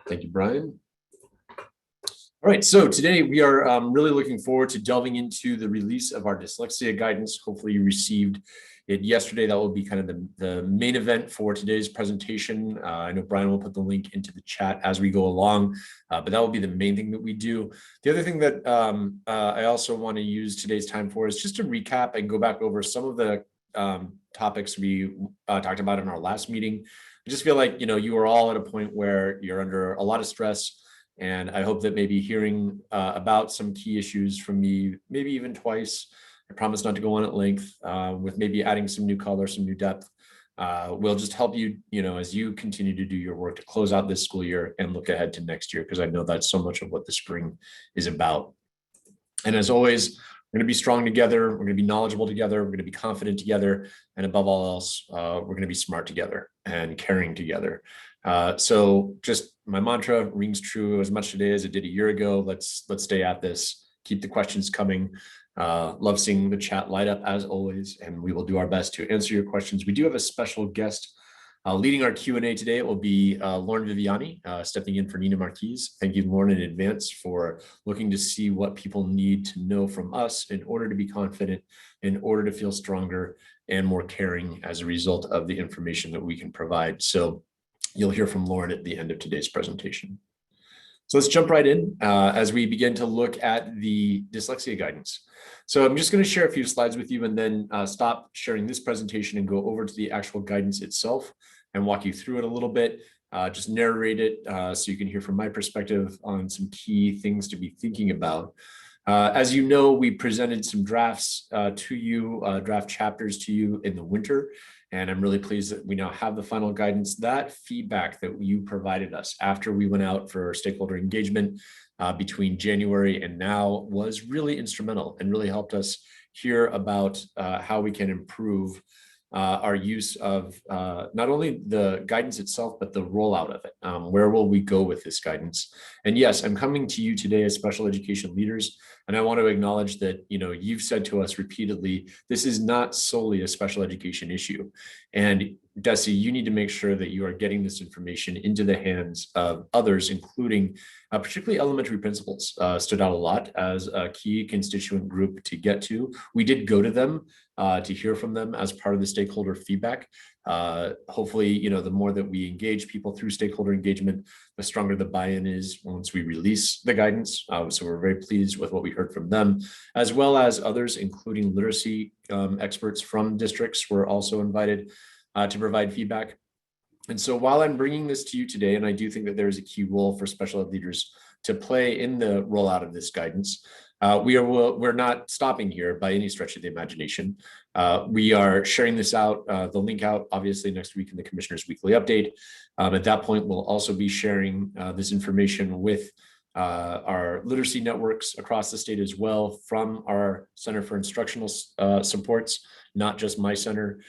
Thank you, Brian. All right, so today we are really looking forward to delving into the release of our dyslexia guidance. Hopefully you received it yesterday. That will be kind of the main event for today's presentation. I know Brian will put the link into the chat as we go along, but that will be the main thing that we do. The other thing that I also want to use today's time for is just to recap and go back over some of the topics we talked about in our last meeting. I just feel like, you are all at a point where you're under a lot of stress. And I hope that maybe hearing about some key issues from me, maybe even twice, I promise not to go on at length, with maybe adding some new color, some new depth, will just help you, as you continue to do your work to close out this school year and look ahead to next year, because I know that's so much of what the spring is about. And as always, we're going to be strong together, we're going to be knowledgeable together, we're going to be confident together, and above all else, we're going to be smart together and caring together. So just my mantra rings true as much today as it did a year ago. Let's stay at this, keep the questions coming. Love seeing the chat light up as always, and we will do our best to answer your questions. We do have a special guest leading our Q&A today. It will be Lauren Viviani, stepping in for Nina Marquise. Thank you, Lauren, in advance for looking to see what people need to know from us in order to be confident, in order to feel stronger and more caring as a result of the information that we can provide. So you'll hear from Lauren at the end of today's presentation. So let's jump right in as we begin to look at the dyslexia guidance. So I'm just going to share a few slides with you and then stop sharing this presentation and go over to the actual guidance itself and walk you through it a little bit, just narrate it so you can hear from my perspective on some key things to be thinking about. As you know, we presented some drafts to you, draft chapters to you in the winter. And I'm really pleased that we now have the final guidance. That feedback that you provided us after we went out for stakeholder engagement between January and now was really instrumental and really helped us hear about how we can improve our use of not only the guidance itself, but the rollout of it. Where will we go with this guidance? And yes, I'm coming to you today as special education leaders, and I want to acknowledge that, you've said to us repeatedly, this is not solely a special education issue. And Desi, you need to make sure that you are getting this information into the hands of others, including particularly elementary principals. Stood out a lot as a key constituent group to get to. We did go to them to hear from them as part of the stakeholder feedback. Hopefully, the more that we engage people through stakeholder engagement, the stronger the buy-in is once we release the guidance. So we're very pleased with what we heard from them, as well as others, including literacy experts from districts were also invited to provide feedback. And so while I'm bringing this to you today, and I do think that there is a key role for special ed leaders to play in the rollout of this guidance, we're not stopping here by any stretch of the imagination. We are sharing this out, the link out, obviously next week in the Commissioner's Weekly Update. At that point, we'll also be sharing this information with our literacy networks across the state as well from our Center for Instructional Supports, not just my center,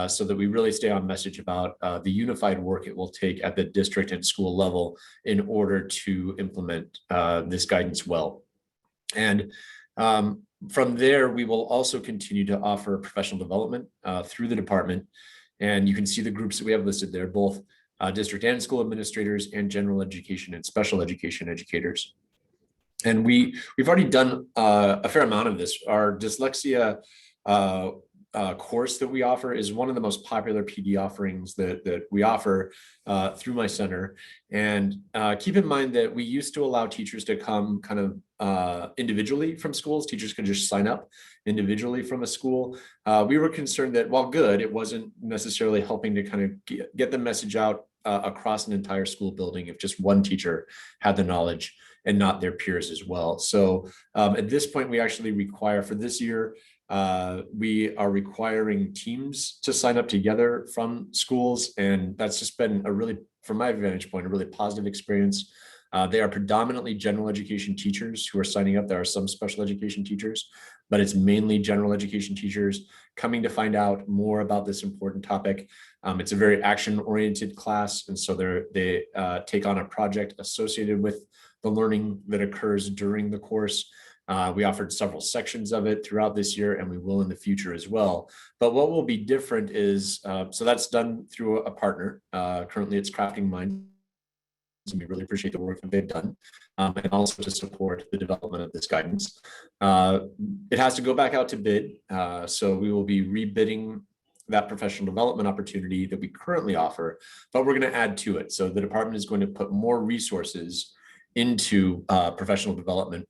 so that we really stay on message about the unified work it will take at the district and school level in order to implement this guidance well. And from there, we will also continue to offer professional development through the department. And you can see the groups that we have listed there, both district and school administrators and general education and special education educators. And we've already done a fair amount of this. Our dyslexia course that we offer is one of the most popular PD offerings that we offer through my center. And keep in mind that we used to allow teachers to come kind of individually from schools. Teachers could just sign up individually from a school. We were concerned that while good, it wasn't necessarily helping to kind of get the message out across an entire school building if just one teacher had the knowledge and not their peers as well. So at this point, we actually require for this year, we are requiring teams to sign up together from schools. And that's just been a really, from my vantage point, a really positive experience. They are predominantly general education teachers who are signing up. There are some special education teachers, but it's mainly general education teachers coming to find out more about this important topic. It's a very action-oriented class, and so they take on a project associated with the learning that occurs during the course. We offered several sections of it throughout this year, and we will in the future as well. But what will be different is, so that's done through a partner. Currently, it's Crafting Minds, and we really appreciate the work that they've done, and also to support the development of this guidance. It has to go back out to bid, so we will be rebidding that professional development opportunity that we currently offer, but we're going to add to it. So the department is going to put more resources into professional development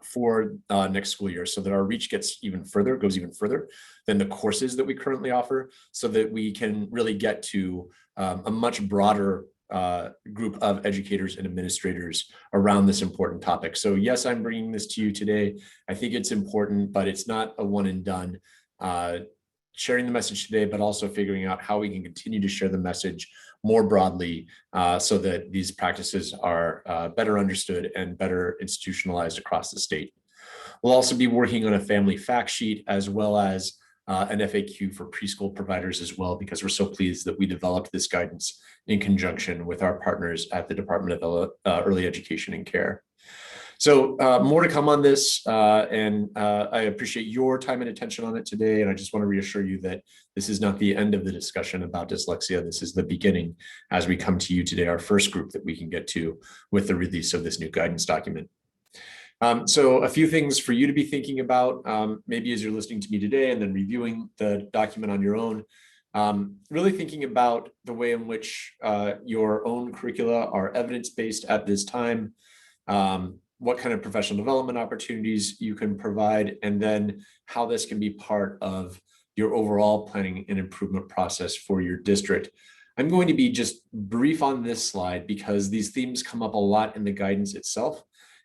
for next school year, so that our reach gets even further, goes even further than the courses that we currently offer, so that we can really get to a much broader group of educators and administrators around this important topic. So yes, I'm bringing this to you today. I think it's important, but it's not a one and done. Sharing the message today, but also figuring out how we can continue to share the message more broadly, so that these practices are better understood and better institutionalized across the state. We'll also be working on a family fact sheet, as well as an FAQ for preschool providers as well, because we're so pleased that we developed this guidance in conjunction with our partners at the Department of Early Education and Care. So more to come on this, and I appreciate your time and attention on it today. And I just want to reassure you that this is not the end of the discussion about dyslexia. This is the beginning as we come to you today, our first group that we can get to with the release of this new guidance document. So a few things for you to be thinking about, maybe as you're listening to me today and then reviewing the document on your own. Really thinking about the way in which your own curricula are evidence-based at this time, what kind of professional development opportunities you can provide, and then how this can be part of your overall planning and improvement process for your district. I'm going to be just brief on this slide because these themes come up a lot in the guidance itself.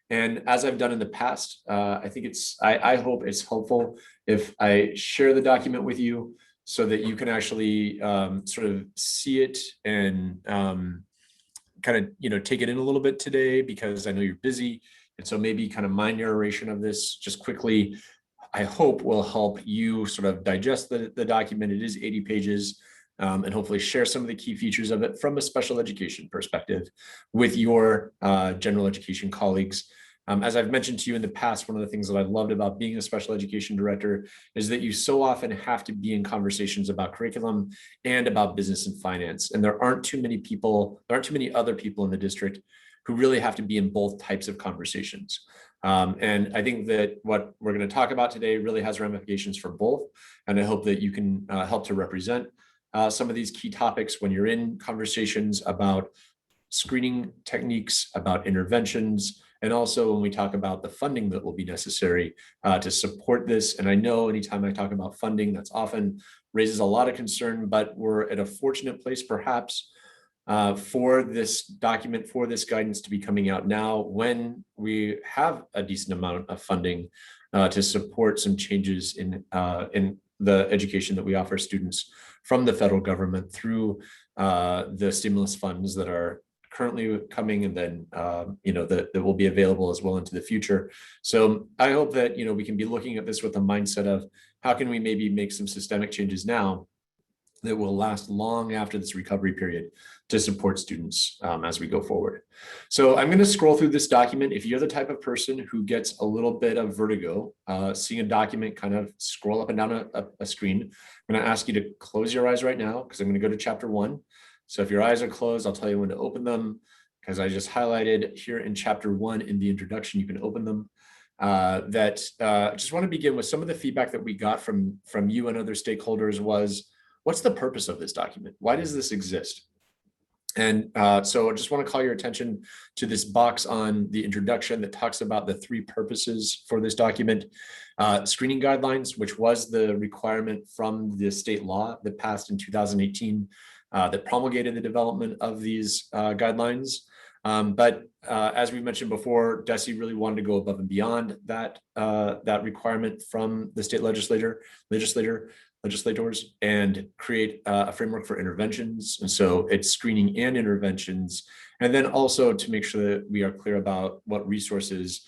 And as I've done in the past, I think I hope it's helpful if I share the document with you so that you can actually sort of see it and kind of, take it in a little bit today, because I know you're busy. And so maybe kind of my narration of this just quickly, I hope will help you sort of digest the document. It is 80 pages, and hopefully share some of the key features of it from a special education perspective with your general education colleagues. As I've mentioned to you in the past, one of the things that I loved about being a special education director is that you so often have to be in conversations about curriculum and about business and finance. And there aren't too many other people in the district who really have to be in both types of conversations. And I think that what we're going to talk about today really has ramifications for both. And I hope that you can help to represent some of these key topics when you're in conversations about screening techniques, about interventions, and also when we talk about the funding that will be necessary to support this. And I know anytime I talk about funding, that's often raises a lot of concern, but we're at a fortunate place perhaps for this document, for this guidance to be coming out now, when we have a decent amount of funding to support some changes in the education that we offer students from the federal government through the stimulus funds that are currently coming, and then that will be available as well into the future. So I hope that we can be looking at this with the mindset of how can we maybe make some systemic changes now that will last long after this recovery period to support students as we go forward. So I'm going to scroll through this document. If you're the type of person who gets a little bit of vertigo, seeing a document kind of scroll up and down a screen, I'm going to ask you to close your eyes right now, because I'm going to go to chapter 1. So if your eyes are closed, I'll tell you when to open them, because I just highlighted here in chapter 1 in the introduction, you can open them. I just want to begin with some of the feedback that we got from you and other stakeholders was, what's the purpose of this document? Why does this exist? And so I just want to call your attention to this box on the introduction that talks about the 3 purposes for this document. Screening guidelines, which was the requirement from the state law that passed in 2018 that promulgated the development of these guidelines. But as we mentioned before, DESE really wanted to go above and beyond that requirement from the state legislators and create a framework for interventions. And so it's screening and interventions. And then also to make sure that we are clear about what resources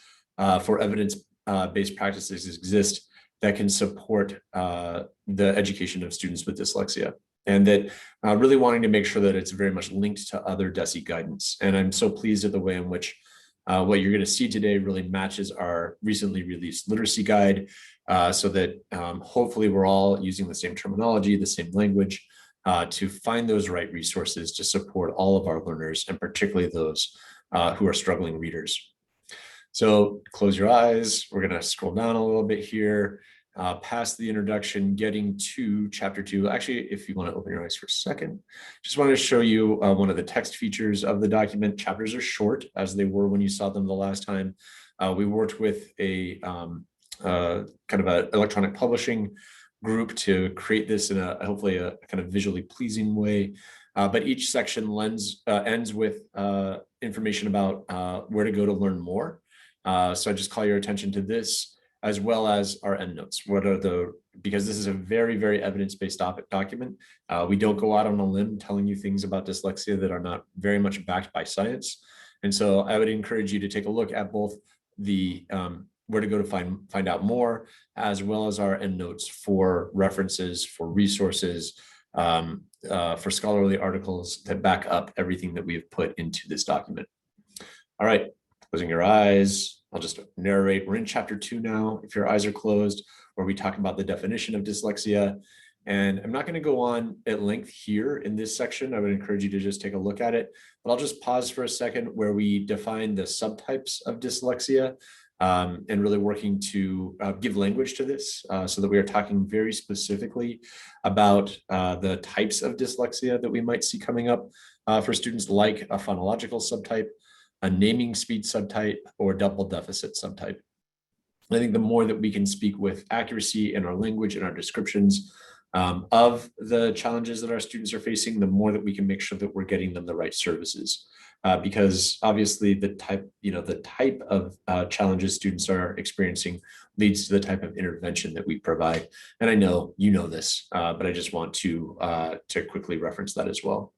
for evidence-based practices exist that can support the education of students with dyslexia. And that really wanting to make sure that it's very much linked to other DESE guidance. And I'm so pleased at the way in which what you're going to see today really matches our recently released literacy guide, so that hopefully we're all using the same terminology, the same language, to find those right resources to support all of our learners, and particularly those who are struggling readers. So close your eyes. We're going to scroll down a little bit here, past the introduction, getting to chapter 2. Actually, if you want to open your eyes for a second, just wanted to show you one of the text features of the document. Chapters are short, as they were when you saw them the last time. We worked with a kind of an electronic publishing group to create this in a hopefully a kind of visually pleasing way. But each section ends with information about where to go to learn more. So I just call your attention to this, as well as our endnotes. Because this is a very, very evidence-based document. We don't go out on a limb telling you things about dyslexia that are not very much backed by science. And so I would encourage you to take a look at both the where to go to find out more, as well as our endnotes for references, for resources, for scholarly articles that back up everything that we have put into this document. All right, closing your eyes. I'll just narrate. We're in chapter 2 now, if your eyes are closed, where we talk about the definition of dyslexia. And I'm not going to go on at length here in this section. I would encourage you to just take a look at it. But I'll just pause for a second where we define the subtypes of dyslexia, and really working to give language to this, so that we are talking very specifically about the types of dyslexia that we might see coming up for students, like a phonological subtype, a naming speed subtype, or double deficit subtype. I think the more that we can speak with accuracy in our language and our descriptions of the challenges that our students are facing, the more that we can make sure that we're getting them the right services. Because obviously the type of challenges students are experiencing leads to the type of intervention that we provide. And I know you know this, but I just want to quickly reference that as well.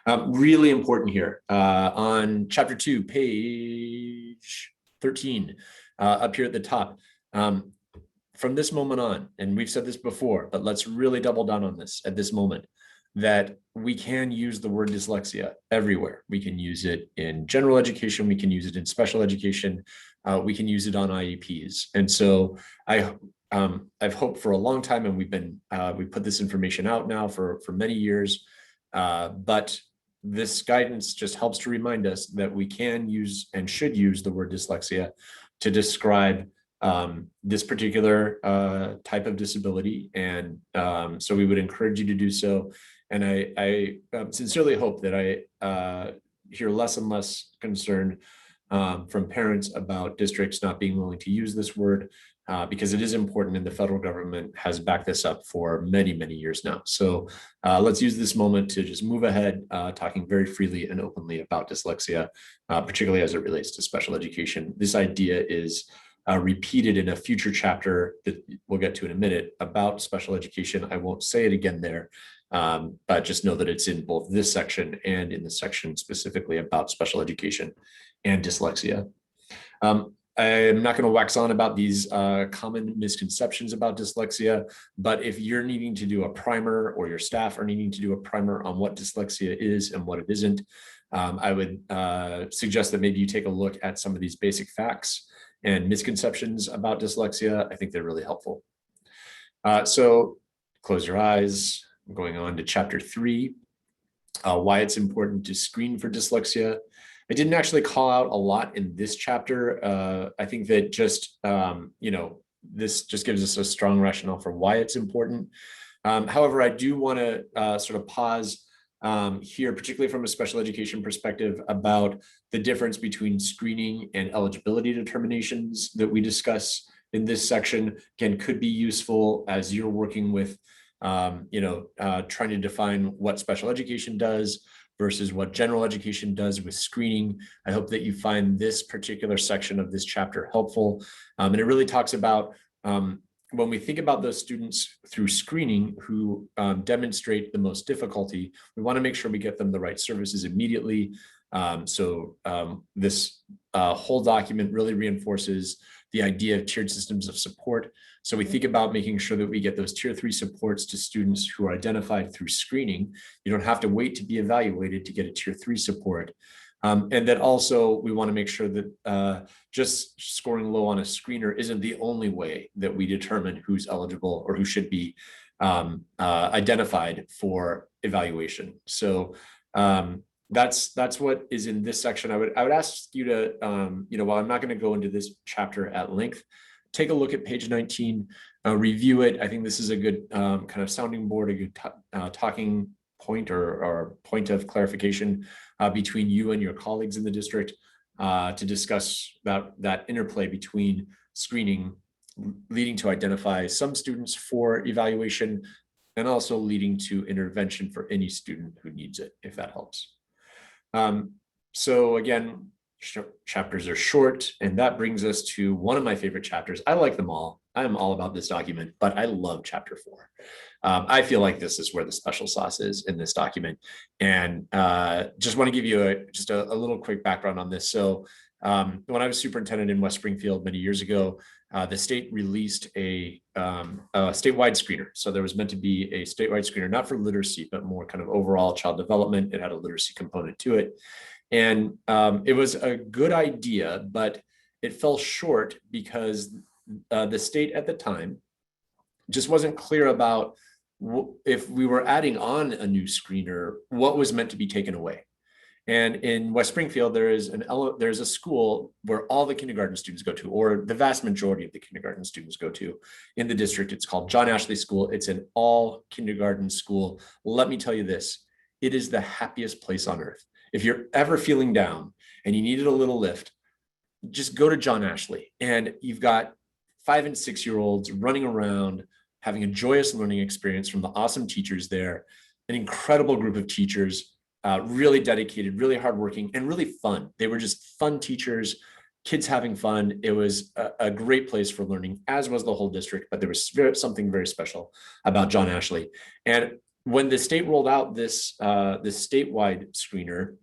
Really important here on chapter 2, page 13, up here at the top. From this moment on, and we've said this before, but let's really double down on this at this moment, that we can use the word dyslexia everywhere. We can use it in general education. We can use it in special education. We can use it on IEPs. And so I've hoped for a long time, and we put this information out now for many years, but this guidance just helps to remind us that we can use and should use the word dyslexia to describe this particular type of disability. And so we would encourage you to do so. And I sincerely hope that I hear less and less concern from parents about districts not being willing to use this word, because it is important, and the federal government has backed this up for many, many years now. So let's use this moment to just move ahead, talking very freely and openly about dyslexia, particularly as it relates to special education. This idea is repeated in a future chapter that we'll get to in a minute about special education. I won't say it again there, but just know that it's in both this section and in the section specifically about special education and dyslexia. I'm not going to wax on about these common misconceptions about dyslexia, but if you're needing to do a primer, or your staff are needing to do a primer on what dyslexia is and what it isn't, I would suggest that maybe you take a look at some of these basic facts and misconceptions about dyslexia. I think they're really helpful. So close your eyes. I'm going on to chapter 3, why it's important to screen for dyslexia. I didn't actually call out a lot in this chapter. I think that just, this just gives us a strong rationale for why it's important. However, I do want to sort of pause here, particularly from a special education perspective, about the difference between screening and eligibility determinations that we discuss in this section. Again, could be useful as you're working with, trying to define what special education does versus what general education does with screening. I hope that you find this particular section of this chapter helpful. And it really talks about when we think about those students through screening who demonstrate the most difficulty, we want to make sure we get them the right services immediately. This whole document really reinforces the idea of tiered systems of support. So we think about making sure that we get those tier 3 supports to students who are identified through screening. You don't have to wait to be evaluated to get a tier 3 support. And then also we want to make sure that just scoring low on a screener isn't the only way that we determine who's eligible or who should be identified for evaluation. So that's what is in this section. I would ask you to, while I'm not going to go into this chapter at length, take a look at page 19, review it. I think this is a good kind of sounding board, a good talking point or point of clarification between you and your colleagues in the district to discuss that interplay between screening leading to identify some students for evaluation and also leading to intervention for any student who needs it, if that helps. So again, chapters are short, and that brings us to one of my favorite chapters. I like them all. I'm all about this document, but I love chapter 4. I feel like this is where the special sauce is in this document. And just want to give you just a little quick background on this. So when I was superintendent in West Springfield many years ago, the state released a statewide screener. So there was meant to be a statewide screener, not for literacy, but more kind of overall child development. It had a literacy component to it. And it was a good idea, but it fell short because the state at the time just wasn't clear about if we were adding on a new screener, what was meant to be taken away. And in West Springfield, there's a school where all the kindergarten students go to, or the vast majority of the kindergarten students go to in the district. It's called John Ashley School. It's an all kindergarten school. Let me tell you this, it is the happiest place on earth. If you're ever feeling down and you needed a little lift, just go to John Ashley, and you've got 5- and 6-year-olds running around, having a joyous learning experience from the awesome teachers there, an incredible group of teachers, really dedicated, really hardworking, and really fun. They were just fun teachers, kids having fun. It was a great place for learning, as was the whole district, but there was something very special about John Ashley. And when the state rolled out this statewide screener,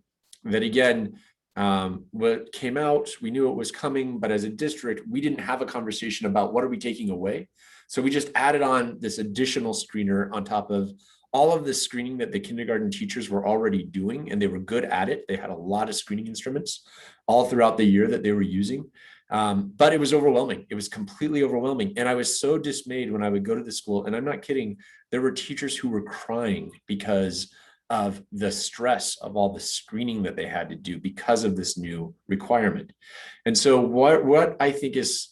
that again, what came out, we knew it was coming, but as a district, we didn't have a conversation about what are we taking away. So we just added on this additional screener on top of all of the screening that the kindergarten teachers were already doing, and they were good at it. They had a lot of screening instruments all throughout the year that they were using. But it was overwhelming. It was completely overwhelming. And I was so dismayed when I would go to the school, and I'm not kidding, there were teachers who were crying because of the stress of all the screening that they had to do because of this new requirement. And so what I think is,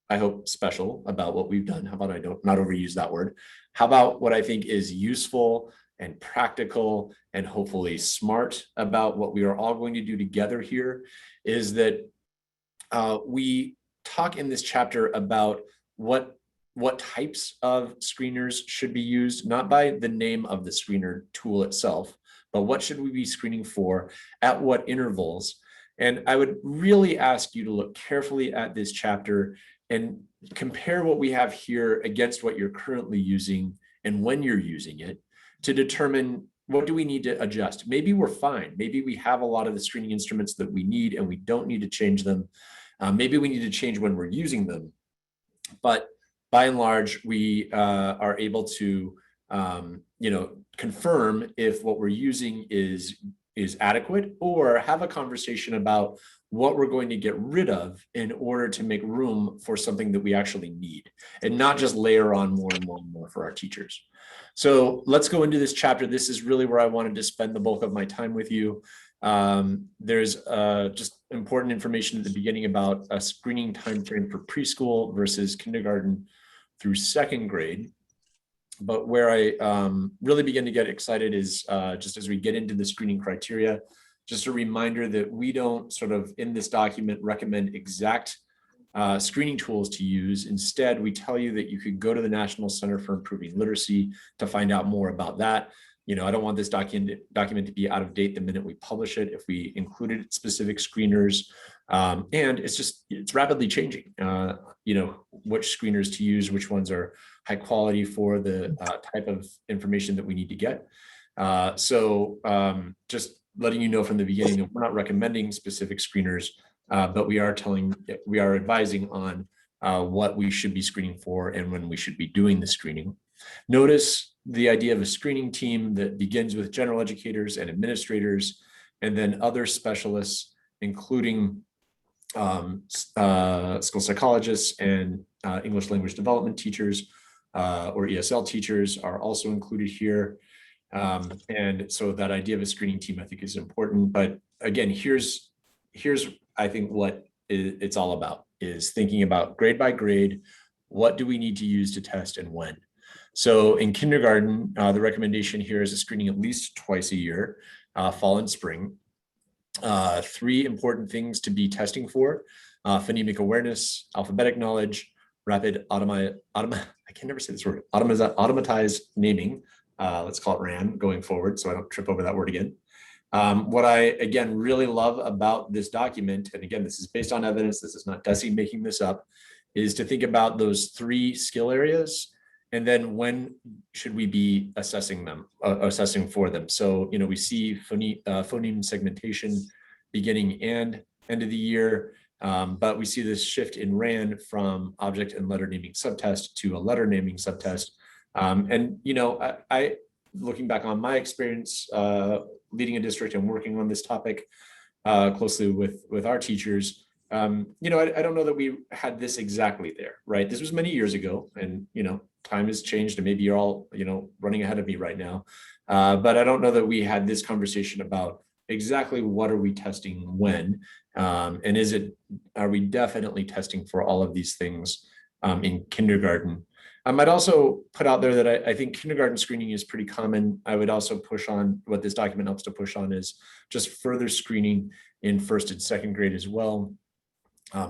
I hope, special about what we've done, how about I not overuse that word, how about what I think is useful and practical and hopefully smart about what we are all going to do together here, is that we talk in this chapter about what types of screeners should be used, not by the name of the screener tool itself, but what should we be screening for, at what intervals. And I would really ask you to look carefully at this chapter and compare what we have here against what you're currently using and when you're using it to determine what do we need to adjust. Maybe we're fine. Maybe we have a lot of the screening instruments that we need and we don't need to change them. Maybe we need to change when we're using them. But by and large, we are able to confirm if what we're using is adequate, or have a conversation about what we're going to get rid of in order to make room for something that we actually need, and not just layer on more and more and more for our teachers. So let's go into this chapter. This is really where I wanted to spend the bulk of my time with you. There's just important information at the beginning about a screening timeframe for preschool versus kindergarten through 2nd grade. But where I really begin to get excited is just as we get into the screening criteria, just a reminder that we don't sort of in this document recommend exact screening tools to use. Instead, we tell you that you could go to the National Center for Improving Literacy to find out more about that. I don't want this document to be out of date the minute we publish it if we included specific screeners. And it's rapidly changing, which screeners to use, which ones are high quality for the type of information that we need to get. So just letting you know from the beginning that we're not recommending specific screeners, but we are advising on what we should be screening for and when we should be doing the screening. Notice the idea of a screening team that begins with general educators and administrators, and then other specialists, including school psychologists and English language development teachers, or ESL teachers are also included here. And so that idea of a screening team, I think, is important. But again, here's I think what it's all about, is thinking about grade by grade, what do we need to use to test and when. So in kindergarten, the recommendation here is a screening at least twice a year, fall and spring. 3 important things to be testing for: phonemic awareness, alphabetic knowledge, rapid automatized naming. Let's call it RAN going forward, so I don't trip over that word again. What I, again, really love about this document, and again, this is based on evidence, this is not Desi making this up, is to think about those 3 skill areas, and then when should we be assessing for them. So, we see phoneme segmentation beginning and end of the year, but we see this shift in RAN from object and letter naming subtest to a letter naming subtest. And, I looking back on my experience leading a district and working on this topic closely with our teachers, I don't know that we had this exactly there, right? This was many years ago, and, time has changed, and maybe you're all, running ahead of me right now. But I don't know that we had this conversation about exactly what are we testing when, and are we definitely testing for all of these things in kindergarten. I might also put out there that I think kindergarten screening is pretty common. I would also push on, what this document helps to push on, is just further screening in 1st and 2nd grade as well.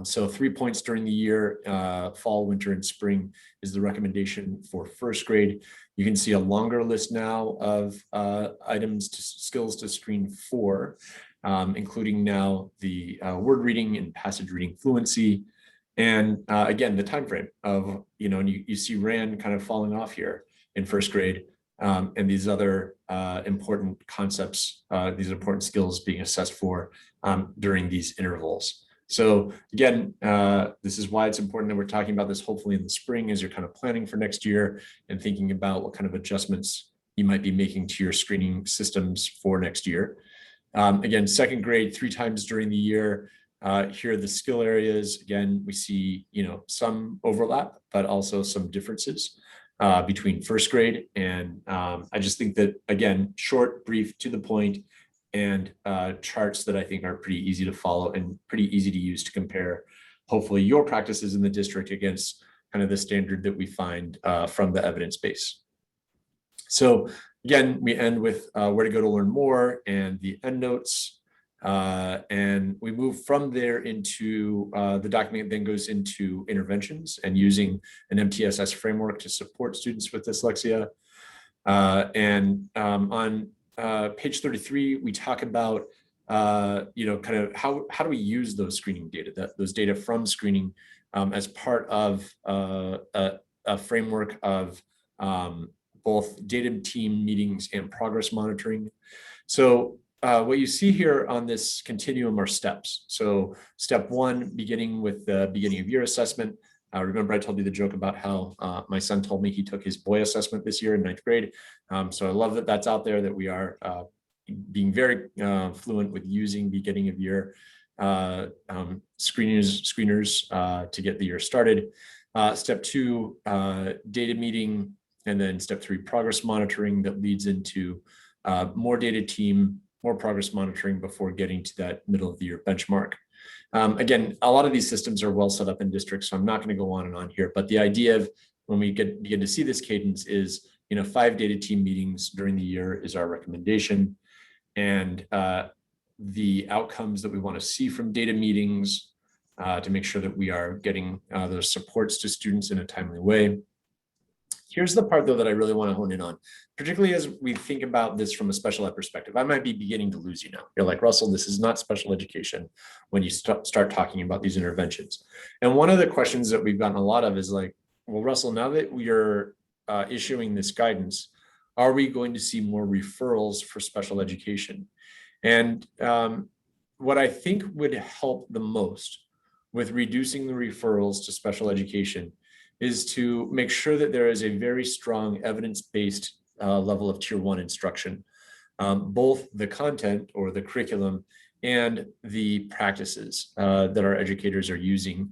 So 3 points during the year, fall, winter, and spring is the recommendation for 1st grade. You can see a longer list now of skills to screen for, including now the word reading and passage reading fluency. And again, the time frame of, and you see RAN kind of falling off here in 1st grade, and these other important concepts, these important skills being assessed for during these intervals. So again, this is why it's important that we're talking about this hopefully in the spring, as you're kind of planning for next year and thinking about what kind of adjustments you might be making to your screening systems for next year. Again, 2nd grade, 3 times during the year. Here are the skill areas. Again, we see, some overlap, but also some differences between 1st grade. And I just think that, again, short, brief, to the point, and charts that I think are pretty easy to follow and pretty easy to use to compare, hopefully, your practices in the district against kind of the standard that we find from the evidence base. So again, we end with where to go to learn more and the endnotes. And we move from there into the document then goes into interventions and using an MTSS framework to support students with dyslexia. On page 33, we talk about, kind of how do we use those screening data, those data from screening as part of a framework of both data team meetings and progress monitoring. So what you see here on this continuum are steps. So step 1, beginning with the beginning of year assessment. Remember, I told you the joke about how my son told me he took his boy assessment this year in 9th grade. So I love that that's out there, that we are being very fluent with using beginning of year screeners to get the year started. Step 2, data meeting, and then step 3, progress monitoring, that leads into more data team, more progress monitoring before getting to that middle of the year benchmark. Again, a lot of these systems are well set up in districts, so I'm not going to go on and on here. But the idea of when we begin to see this cadence is, 5 data team meetings during the year is our recommendation, and the outcomes that we want to see from data meetings to make sure that we are getting those supports to students in a timely way. Here's the part, though, that I really want to hone in on, particularly as we think about this from a special ed perspective. I might be beginning to lose you now. You're like, Russell, this is not special education when you start talking about these interventions. And one of the questions that we've gotten a lot of is like, well, Russell, now that we are issuing this guidance, are we going to see more referrals for special education? And what I think would help the most with reducing the referrals to special education is to make sure that there is a very strong evidence-based level of tier 1 instruction, both the content or the curriculum and the practices that our educators are using.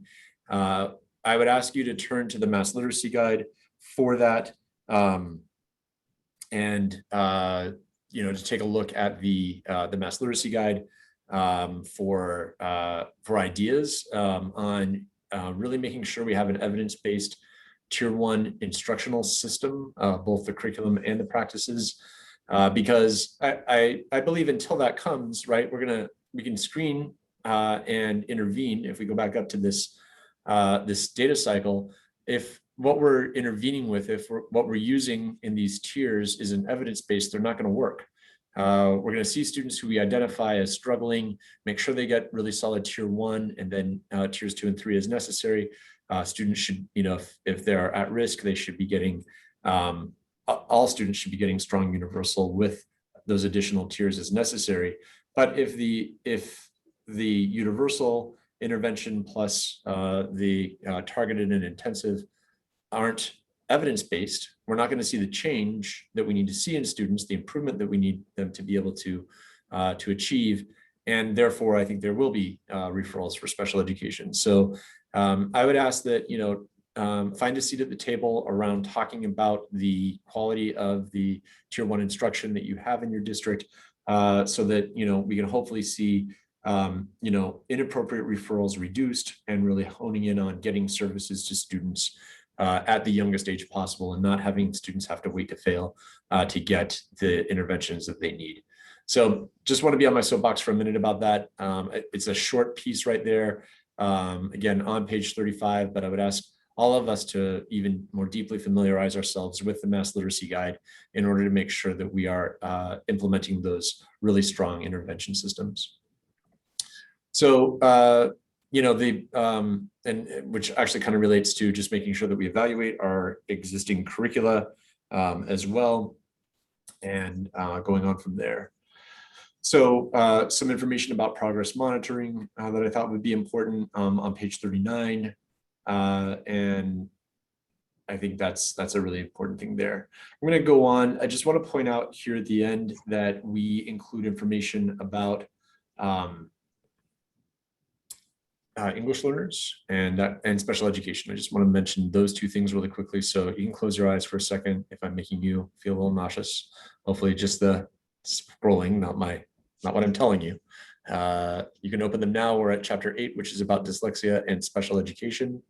I would ask you to turn to the Mass Literacy Guide. for that. To take a look at the Mass Literacy Guide for ideas on really making sure we have an evidence-based Tier 1 instructional system, both the curriculum and the practices, because I believe until that comes, right, we can screen and intervene. If we go back up to this data cycle, if what we're intervening with, what we're using in these tiers isn't evidence-based, they're not going to work. We're going to see students who we identify as struggling, make sure they get really solid Tier 1, and then Tiers 2 and 3 as necessary. Students should, if they're at risk, they should be getting, all students should be getting strong universal with those additional tiers as necessary. But if the universal intervention plus the targeted and intensive aren't evidence-based, we're not going to see the change that we need to see in students, the improvement that we need them to be able to achieve. And therefore, I think there will be referrals for special education. So I would ask that, find a seat at the table around talking about the quality of the Tier 1 instruction that you have in your district, so that, we can hopefully see inappropriate referrals reduced and really honing in on getting services to students at the youngest age possible, and not having students have to wait to fail to get the interventions that they need. So just want to be on my soapbox for a minute about that. It's a short piece right there, again, on page 35, but I would ask all of us to even more deeply familiarize ourselves with the Mass Literacy Guide in order to make sure that we are implementing those really strong intervention systems. So, which actually kind of relates to just making sure that we evaluate our existing curricula as well, and going on from there. So some information about progress monitoring that I thought would be important on page 39. And I think that's a really important thing there. I'm going to go on. I just want to point out here at the end that we include information about English learners and special education. I just want to mention those two things really quickly. So you can close your eyes for a second if I'm making you feel a little nauseous. Hopefully just the scrolling, not what I'm telling you. You can open them now. We're at chapter 8, which is about dyslexia and special education.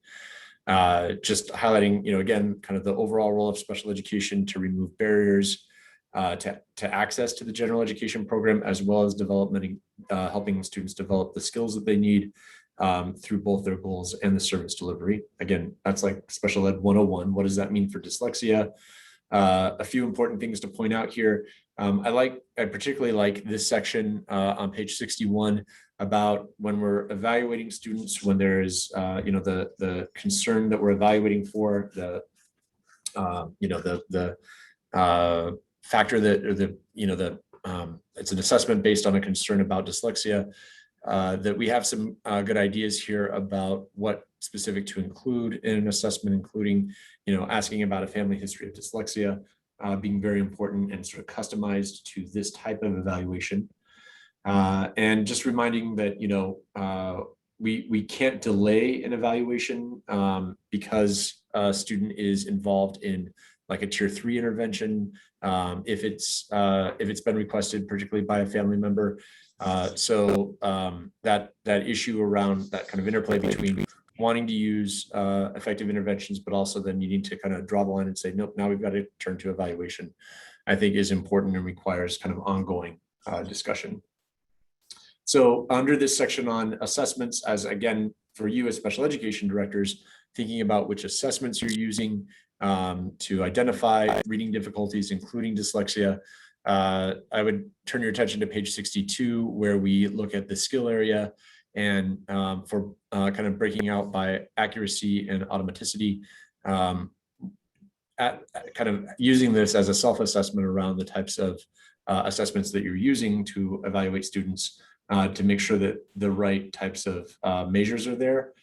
Just highlighting, again, kind of the overall role of special education to remove barriers to access to the general education program, as well as helping students develop the skills that they need through both their goals and the service delivery. Again, that's like Special Ed 101. What does that mean for dyslexia? A few important things to point out here. I particularly like this section on page 61 about when we're evaluating students, when there is, the concern that we're evaluating for, the factor that, or it's an assessment based on a concern about dyslexia, that we have some good ideas here about what specific to include in an assessment, including, asking about a family history of dyslexia, being very important and sort of customized to this type of evaluation. And just reminding that, we can't delay an evaluation because a student is involved in like a Tier 3 intervention, if it's been requested, particularly by a family member. So that issue around that kind of interplay between wanting to use effective interventions, but also then needing to kind of draw the line and say, nope, now we've got to turn to evaluation, I think is important and requires kind of ongoing discussion. So under this section on assessments, as again, for you as special education directors, thinking about which assessments you're using to identify reading difficulties, including dyslexia, I would turn your attention to page 62, where we look at the skill area and for kind of breaking out by accuracy and automaticity, kind of using this as a self-assessment around the types of assessments that you're using to evaluate students, to make sure that the right types of measures are there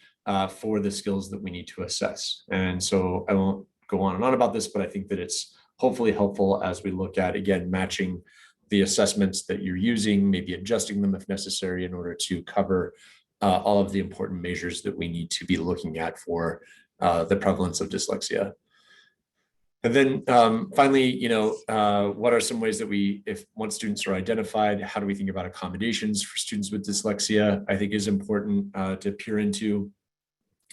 for the skills that we need to assess. And so I won't go on and on about this, but I think that it's hopefully helpful as we look at, again, matching the assessments that you're using, maybe adjusting them if necessary in order to cover all of the important measures that we need to be looking at for the prevalence of dyslexia. And then finally, what are some ways that once students are identified, how do we think about accommodations for students with dyslexia? I think is important to peer into,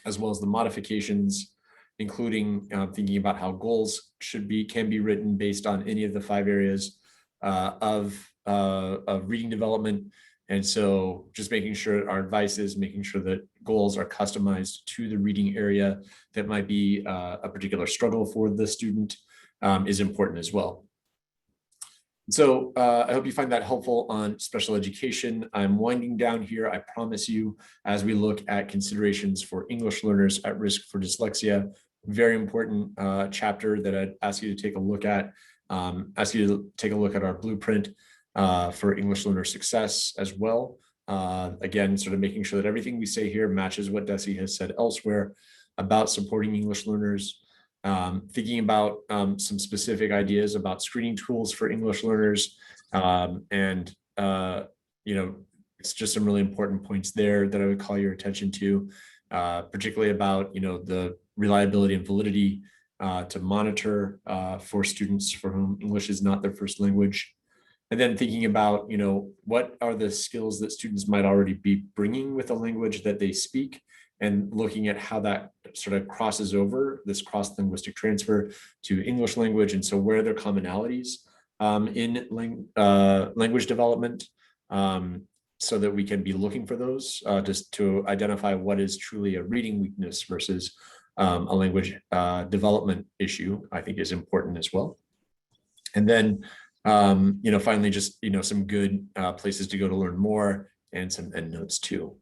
as well as the modifications, including thinking about how goals can be written based on any of the 5 areas of reading development. And so just making sure our advice is making sure that goals are customized to the reading area that might be a particular struggle for the student is important as well. So I hope you find that helpful on special education. I'm winding down here, I promise you, as we look at considerations for English learners at risk for dyslexia. Very important chapter that I'd ask you to take a look at. Ask you to take a look at our blueprint for English learner success as well. Again, sort of making sure that everything we say here matches what Desi has said elsewhere about supporting English learners. Thinking about some specific ideas about screening tools for English learners. It's just some really important points there that I would call your attention to, particularly about, the reliability and validity to monitor for students for whom English is not their first language. And then thinking about, what are the skills that students might already be bringing with a language that they speak, and looking at how that sort of crosses over, this cross-linguistic transfer to English language. And so where are their commonalities in language development, so that we can be looking for those, just to identify what is truly a reading weakness versus a language development issue, I think is important as well. And then, finally, just, some good places to go to learn more, and some endnotes too.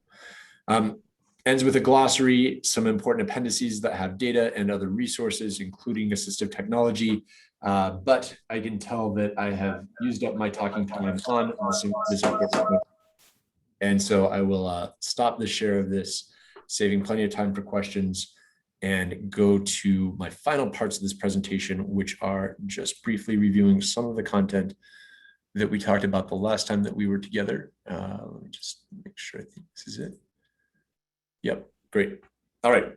Ends with a glossary, some important appendices that have data and other resources, including assistive technology. But I can tell that I have used up my talking time on this important. And so I will stop the share of this, saving plenty of time for questions, and go to my final parts of this presentation, which are just briefly reviewing some of the content that we talked about the last time that we were together. Let me just make sure I think this is it. Yep, great. All right.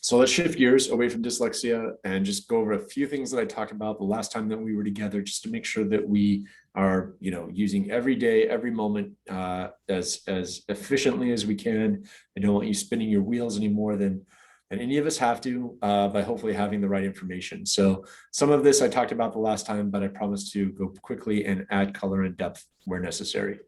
So let's shift gears away from dyslexia and just go over a few things that I talked about the last time that we were together, just to make sure that we are, using every day, every moment as efficiently as we can. I don't want you spinning your wheels any more than any of us have to, by hopefully having the right information. So some of this I talked about the last time, but I promise to go quickly and add color and depth where necessary.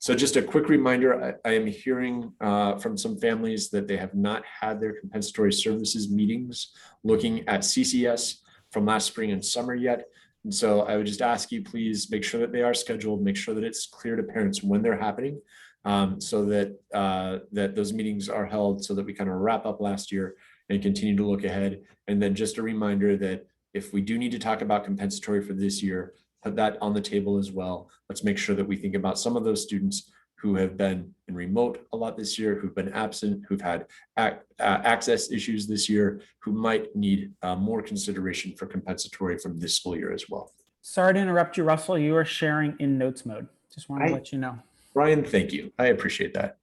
So just a quick reminder, I am hearing from some families that they have not had their compensatory services meetings looking at CCS from last spring and summer yet. And so I would just ask you, please make sure that they are scheduled, make sure that it's clear to parents when they're happening, so that that those meetings are held, so that we kind of wrap up last year and continue to look ahead. And then just a reminder that if we do need to talk about compensatory for this year, put that on the table as well. Let's make sure that we think about some of those students who have been in remote a lot this year, who've been absent, who've had access issues this year, who might need more consideration for compensatory from this school year as well. Sorry to interrupt you, Russell. You are sharing in notes mode. Just want to let you know. Brian, thank you. I appreciate that.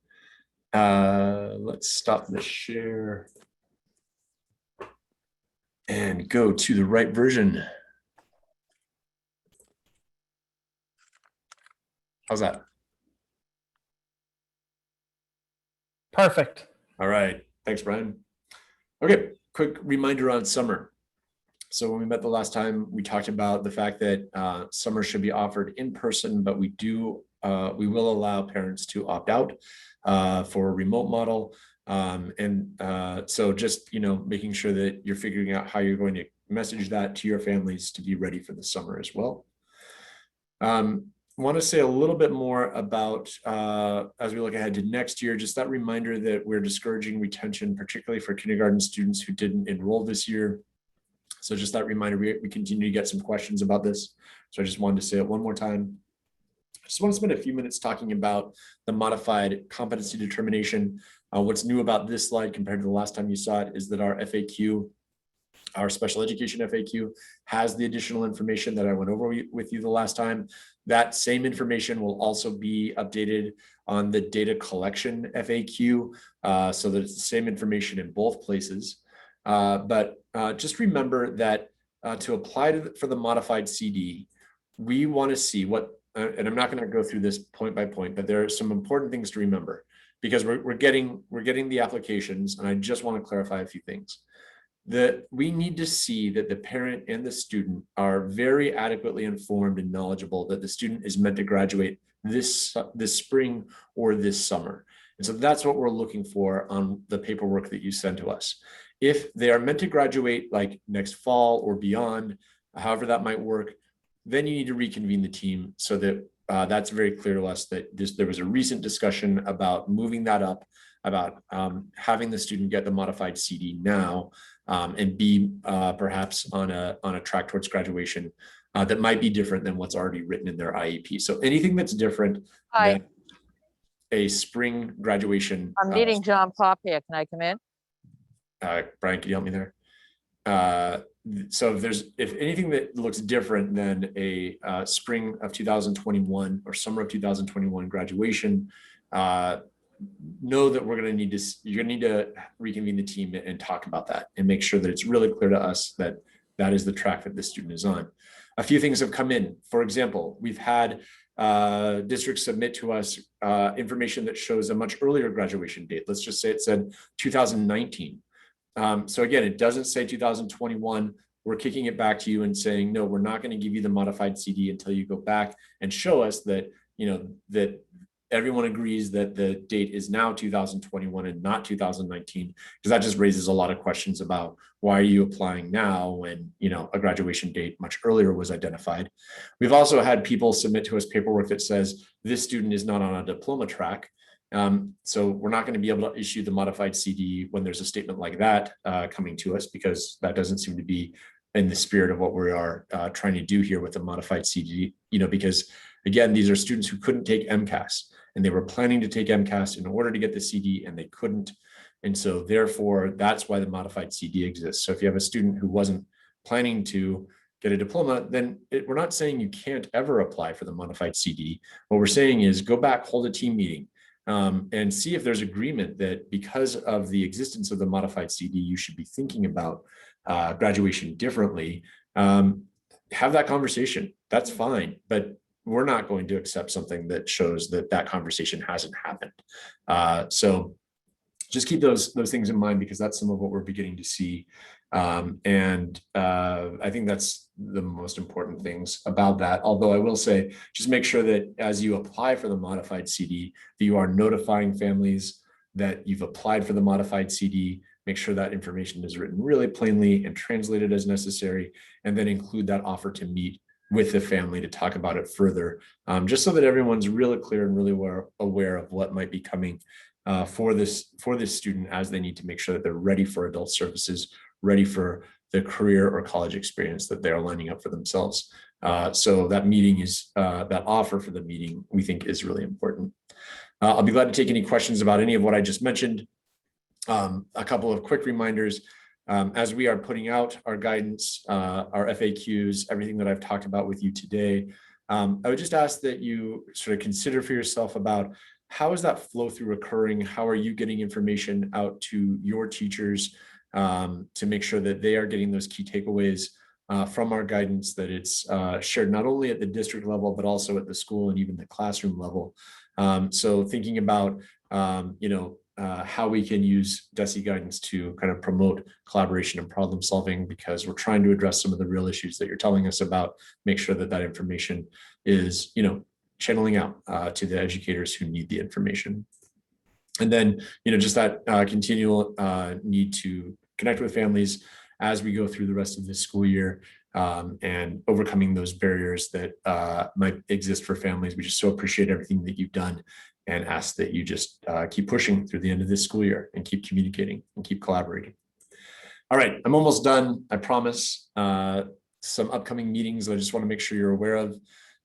Let's stop the share and go to the right version. How's that? Perfect. All right. Thanks, Brian. Okay, quick reminder on summer. So when we met the last time, we talked about the fact that summer should be offered in person, but we will allow parents to opt out for a remote model. So just, making sure that you're figuring out how you're going to message that to your families to be ready for the summer as well. I want to say a little bit more about, as we look ahead to next year, just that reminder that we're discouraging retention, particularly for kindergarten students who didn't enroll this year. So just that reminder, we continue to get some questions about this. So I just wanted to say it one more time. I just want to spend a few minutes talking about the modified competency determination. What's new about this slide compared to the last time you saw it is that our FAQ, our special education FAQ, has the additional information that I went over with you the last time. That same information will also be updated on the data collection FAQ, so that it's the same information in both places. But just remember that to apply for the modified CD, we want to see what, and I'm not going to go through this point by point, but there are some important things to remember because we're getting the applications, and I just want to clarify a few things. That we need to see that the parent and the student are very adequately informed and knowledgeable that the student is meant to graduate this spring or this summer. And so that's what we're looking for on the paperwork that you send to us. If they are meant to graduate like next fall or beyond, however that might work, then you need to reconvene the team so that that's very clear to us that there was a recent discussion about moving that up, about having the student get the modified CD now and be perhaps on a track towards graduation that might be different than what's already written in their IEP. So anything that's different than a spring graduation. I'm meeting John Pop here. Can I come in? Brian, can you help me there? So if anything that looks different than a spring of 2021 or summer of 2021 graduation, know that you're going to need to reconvene the team and talk about that and make sure that it's really clear to us that that is the track that the student is on. A few things have come in. For example, we've had districts submit to us information that shows a much earlier graduation date. Let's just say it said 2019. So again, it doesn't say 2021. We're kicking it back to you and saying, no, we're not going to give you the modified CD until you go back and show us that, that everyone agrees that the date is now 2021 and not 2019, because that just raises a lot of questions about why are you applying now when, a graduation date much earlier was identified. We've also had people submit to us paperwork that says this student is not on a diploma track. So we're not going to be able to issue the modified CD when there's a statement like that coming to us, because that doesn't seem to be in the spirit of what we are trying to do here with the modified CD, because again, these are students who couldn't take MCAS and they were planning to take MCAS in order to get the CD and they couldn't. And so therefore, that's why the modified CD exists. So if you have a student who wasn't planning to get a diploma, then we're not saying you can't ever apply for the modified CD. What we're saying is go back, hold a team meeting, and see if there's agreement that because of the existence of the modified CD, you should be thinking about graduation differently. Have that conversation. That's fine, but we're not going to accept something that shows that that conversation hasn't happened. So just keep those things in mind, because that's some of what we're beginning to see. And I think that's the most important things about that. Although I will say, just make sure that as you apply for the modified CD, that you are notifying families that you've applied for the modified CD. Make sure that information is written really plainly and translated as necessary, and then include that offer to meet with the family to talk about it further, just so that everyone's really clear and really aware of what might be coming for this student as they need to make sure that they're ready for adult services, ready for the career or college experience that they're lining up for themselves. So that meeting is, that offer for the meeting, we think is really important. I'll be glad to take any questions about any of what I just mentioned. A couple of quick reminders. As we are putting out our guidance, our FAQs, everything that I've talked about with you today, I would just ask that you sort of consider for yourself about how is that flow through occurring? How are you getting information out to your teachers to make sure that they are getting those key takeaways from our guidance, that it's shared not only at the district level, but also at the school and even the classroom level. So thinking about, how we can use DESE guidance to kind of promote collaboration and problem solving, because we're trying to address some of the real issues that you're telling us about, make sure that that information is, channeling out to the educators who need the information. And then, just that continual need to connect with families as we go through the rest of this school year, and overcoming those barriers that might exist for families. We just so appreciate everything that you've done, and ask that you just keep pushing through the end of this school year and keep communicating and keep collaborating. All right, I'm almost done, I promise. Some upcoming meetings I just want to make sure you're aware of.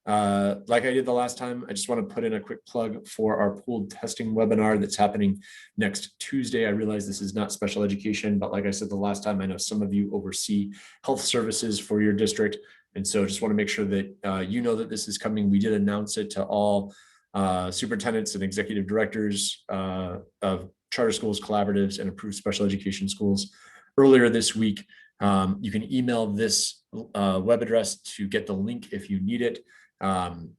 Like I did the last time, I just want to put in a quick plug for our pooled testing webinar that's happening next Tuesday. I realize this is not special education, but like I said the last time, I know some of you oversee health services for your district. And so just want to make sure that you know that this is coming. We did announce it to all superintendents and executive directors of charter schools, collaboratives, and approved special education schools earlier this week. You can email this web address to get the link if you need it. K-12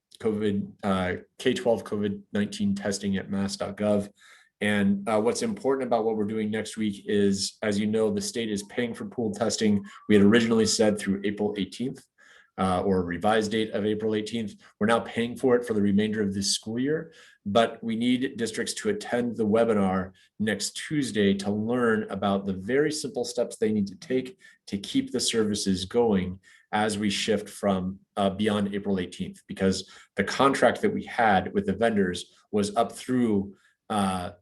COVID-19 testing at mass.gov. And what's important about what we're doing next week is, as you know, the state is paying for pooled testing. We had originally said through April 18th or a revised date of April 18th. We're now paying for it for the remainder of this school year, but we need districts to attend the webinar next Tuesday to learn about the very simple steps they need to take to keep the services going as we shift from beyond April 18th, because the contract that we had with the vendors was up through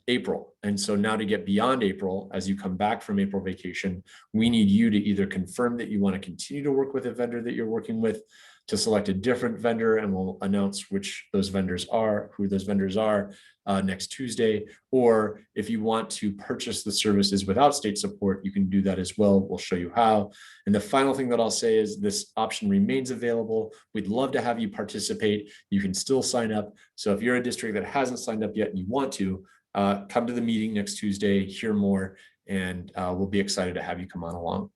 April. And so now to get beyond April, as you come back from April vacation, we need you to either confirm that you want to continue to work with a vendor that you're working with, to select a different vendor, and we'll announce which those vendors are, who those vendors are next Tuesday. Or if you want to purchase the services without state support, you can do that as well. We'll show you how. And the final thing that I'll say is this option remains available. We'd love to have you participate. You can still sign up. So if you're a district that hasn't signed up yet and you want to, come to the meeting next Tuesday, hear more, and we'll be excited to have you come on along.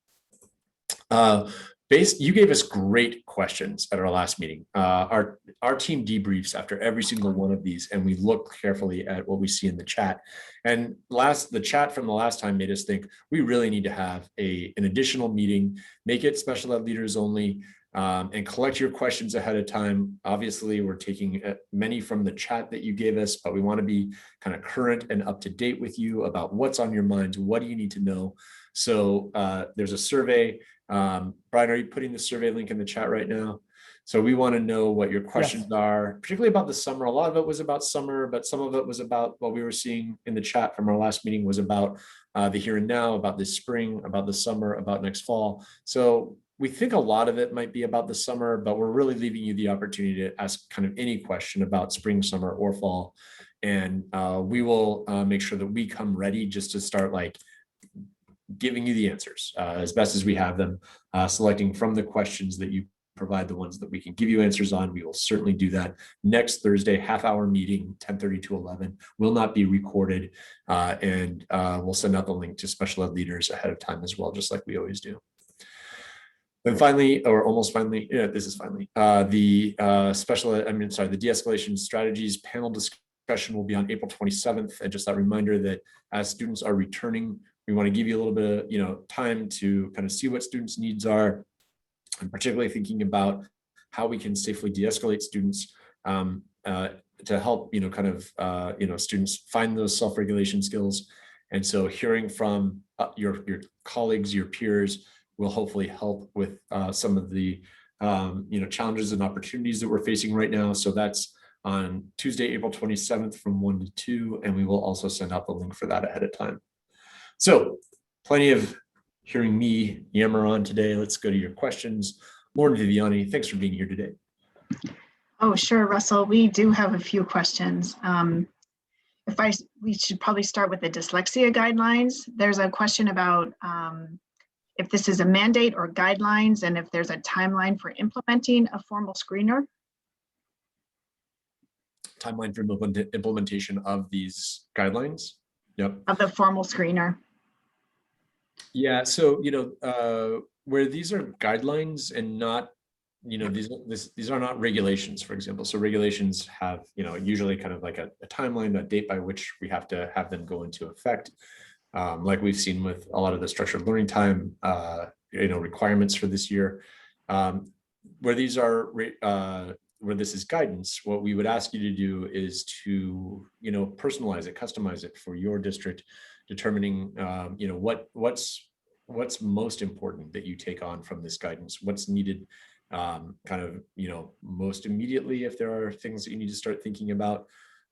You gave us great questions at our last meeting. Our team debriefs after every single one of these, and we look carefully at what we see in the chat. And the chat from the last time made us think we really need to have an additional meeting, make it special ed leaders only, and collect your questions ahead of time. Obviously, we're taking many from the chat that you gave us, but we want to be kind of current and up to date with you about what's on your minds. What do you need to know? So there's a survey. Brian, are you putting the survey link in the chat right now? So we want to know what your questions are, particularly about the summer. A lot of it was about summer, but some of it was about what we were seeing in the chat from our last meeting was about the here and now, about this spring, about the summer, about next fall. So we think a lot of it might be about the summer, but we're really leaving you the opportunity to ask kind of any question about spring, summer, or fall. And we will make sure that we come ready just to start like giving you the answers as best as we have them, selecting from the questions that you provide, the ones that we can give you answers on. We will certainly do that next Thursday, half-hour meeting, 10:30 to 11, will not be recorded, and we'll send out the link to special ed leaders ahead of time as well, just like we always do. Then finally, or almost finally, this is finally, the de-escalation strategies panel discussion will be on April 27th. And just that reminder that as students are returning, we want to give you a little bit of time to kind of see what students' needs are, and particularly thinking about how we can safely de-escalate students to help students find those self-regulation skills. And so hearing from your colleagues, your peers, will hopefully help with some of the challenges and opportunities that we're facing right now. So that's on Tuesday, April 27th from 1 to 2, and we will also send out the link for that ahead of time. So plenty of hearing me yammer on today. Let's go to your questions. Lauren Viviani, thanks for being here today. Oh, sure, Russell. We do have a few questions. We should probably start with the dyslexia guidelines. There's a question about if this is a mandate or guidelines, and if there's a timeline for implementing a formal screener. Timeline for implementation of these guidelines. Yep. Of the formal screener. Yeah, so where these are guidelines and not, these are not regulations, for example. So regulations have, usually kind of like a timeline, a date by which we have to have them go into effect. Like we've seen with a lot of the structured learning time, requirements for this year. Where these are, where this is guidance, what we would ask you to do is to, personalize it, customize it for your district, determining, what's most important that you take on from this guidance, what's needed most immediately, if there are things that you need to start thinking about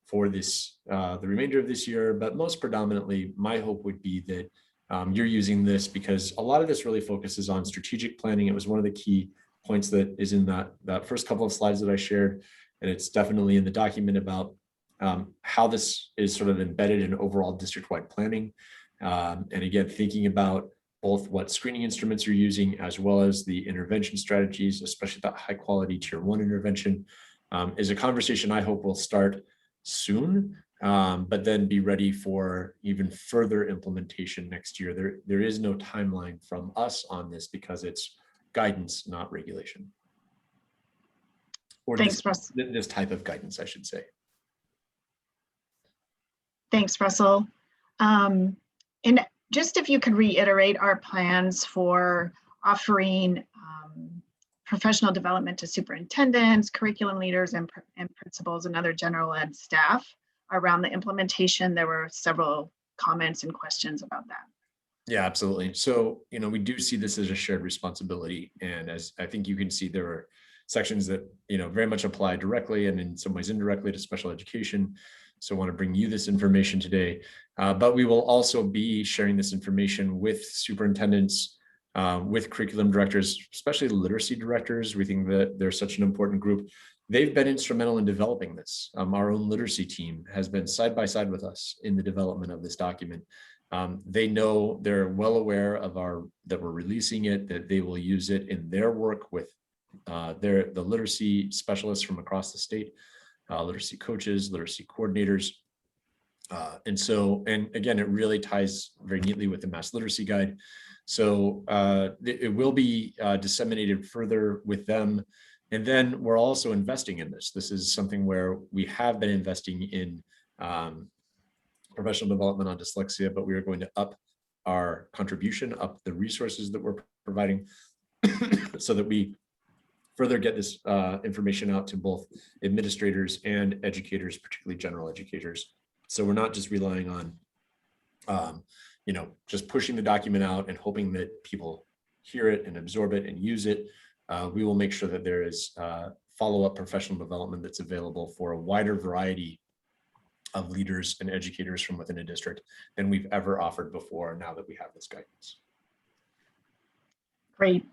for this, the remainder of this year. But most predominantly, my hope would be that you're using this because a lot of this really focuses on strategic planning. It was one of the key points that is in that first couple of slides that I shared, and it's definitely in the document about how this is sort of embedded in overall district-wide planning. And again, thinking about both what screening instruments you're using, as well as the intervention strategies, especially that high-quality tier 1 intervention, is a conversation I hope will start soon. but then be ready for even further implementation next year. There is no timeline from us on this because it's guidance, not regulation. Or Thanks, Russ. this type of guidance, I should say. Thanks, Russell. And just if you could reiterate our plans for offering professional development to superintendents, curriculum leaders, and principals and other general ed staff around the implementation. There were several comments and questions about that. Yeah, absolutely. So, we do see this as a shared responsibility. And as I think you can see, there are sections that, very much apply directly and in some ways indirectly to special education. So I want to bring you this information today, but we will also be sharing this information with superintendents, with curriculum directors, especially literacy directors. We think that they're such an important group. They've been instrumental in developing this. Our own literacy team has been side by side with us in the development of this document. They know, they're well aware of that we're releasing it, that they will use it in their work with the literacy specialists from across the state, literacy coaches, literacy coordinators. And again, it really ties very neatly with the Mass Literacy Guide. So it will be disseminated further with them. And then we're also investing in this. This is something where we have been investing in professional development on dyslexia, but we are going to up our contribution, up the resources that we're providing so that we further get this information out to both administrators and educators, particularly general educators. So we're not just relying on, just pushing the document out and hoping that people hear it and absorb it and use it. We will make sure that there is follow-up professional development that's available for a wider variety of leaders and educators from within a district than we've ever offered before, now that we have this guidance. Great.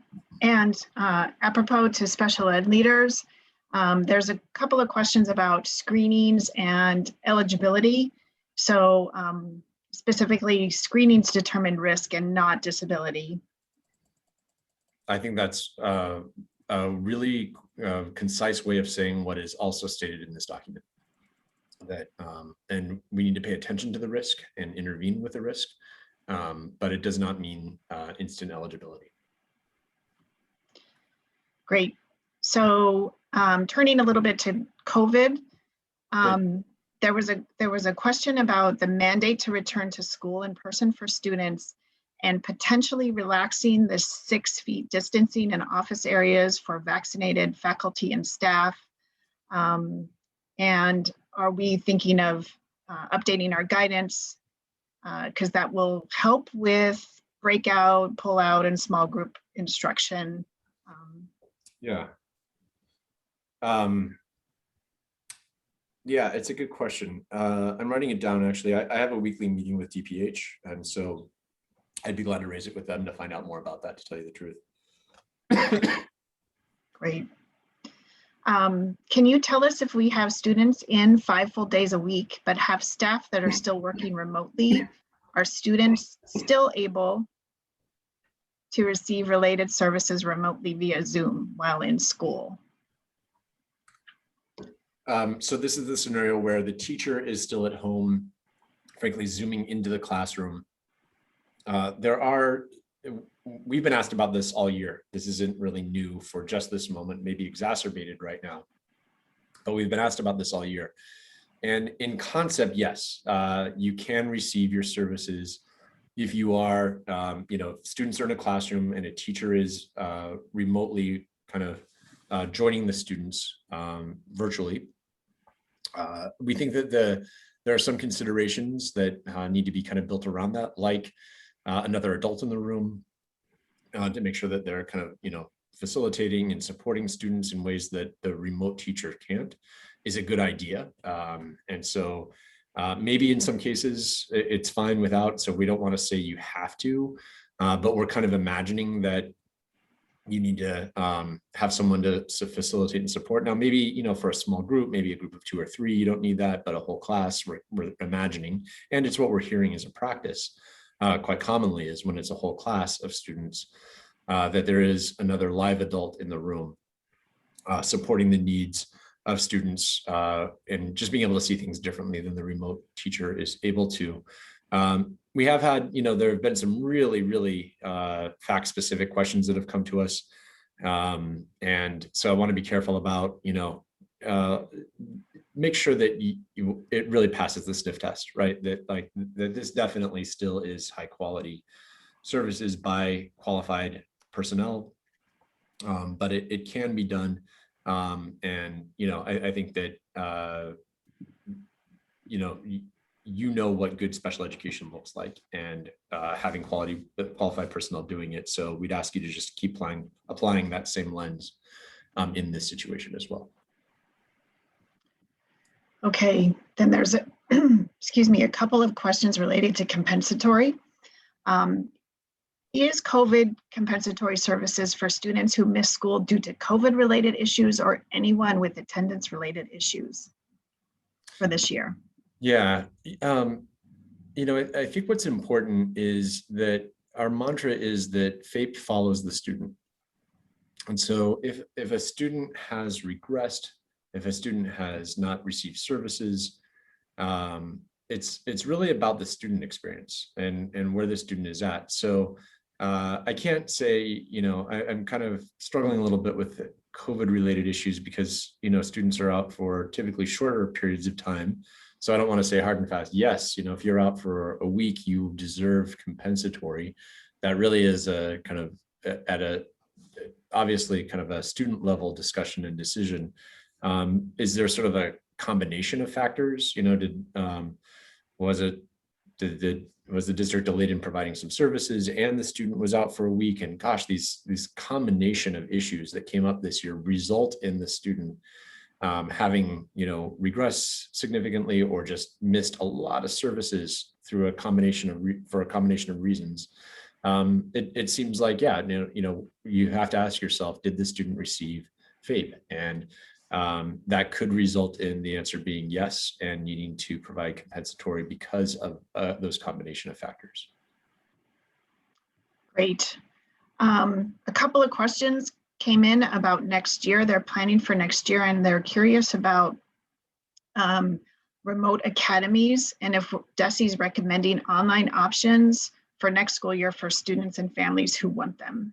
And apropos to special ed leaders, there's a couple of questions about screenings and eligibility. So specifically, screenings determine risk and not disability. I think that's a really concise way of saying what is also stated in this document. That and we need to pay attention to the risk and intervene with the risk, but it does not mean instant eligibility. Great. So turning a little bit to COVID, there was a question about the mandate to return to school in person for students and potentially relaxing the 6 feet distancing in office areas for vaccinated faculty and staff. And are we thinking of updating our guidance? Because that will help with breakout, pull out, and small group instruction. Yeah, it's a good question. I'm writing it down, actually. I have a weekly meeting with DPH, and so I'd be glad to raise it with them to find out more about that, to tell you the truth. Great. Can you tell us if we have students in 5 full days a week, but have staff that are still working remotely? Are students still able to receive related services remotely via Zoom while in school? So this is the scenario where the teacher is still at home, frankly, Zooming into the classroom. We've been asked about this all year. This isn't really new for just this moment, maybe exacerbated right now, but we've been asked about this all year. And in concept, yes, you can receive your services if you are, students are in a classroom and a teacher is remotely kind of joining the students virtually. We think that there are some considerations that need to be kind of built around that, like another adult in the room to make sure that they're kind of, facilitating and supporting students in ways that the remote teacher can't, is a good idea. And so maybe in some cases it's fine without, so we don't want to say you have to, but we're kind of imagining that you need to have someone to facilitate and support. Now, maybe, for a small group, maybe a group of 2 or 3, you don't need that, but a whole class we're imagining. And it's what we're hearing as a practice quite commonly, is when it's a whole class of students, that there is another live adult in the room supporting the needs of students and just being able to see things differently than the remote teacher is able to. We have had, there have been some really fact-specific questions that have come to us. And so I want to be careful about, make sure that it really passes the sniff test, right? That this definitely still is high quality services by qualified personnel, but it can be done. And, I think that, what good special education looks like, and having qualified personnel doing it. So we'd ask you to just keep applying that same lens in this situation as well. Okay, then there's excuse me, a couple of questions related to compensatory. Is COVID compensatory services for students who miss school due to COVID-related issues or anyone with attendance-related issues for this year? Yeah, I think what's important is that our mantra is that FAPE follows the student. And so if a student has regressed, if a student has not received services, it's really about the student experience and where the student is at. So I can't say, I'm kind of struggling a little bit with COVID-related issues because, students are out for typically shorter periods of time. So I don't want to say hard and fast, yes, if you're out for a week, you deserve compensatory. That really is a kind of obviously kind of a student level discussion and decision. Is there sort of a combination of factors? Was the district delayed in providing some services and the student was out for a week? And gosh, these combination of issues that came up this year result in the student having, regress significantly or just missed a lot of services through for a combination of reasons. It seems like, yeah, you have to ask yourself, did the student receive FAPE? And that could result in the answer being yes, and needing to provide compensatory because of those combination of factors. Great. A couple of questions came in about next year. They're planning for next year and they're curious about remote academies and if DESE's recommending online options for next school year for students and families who want them.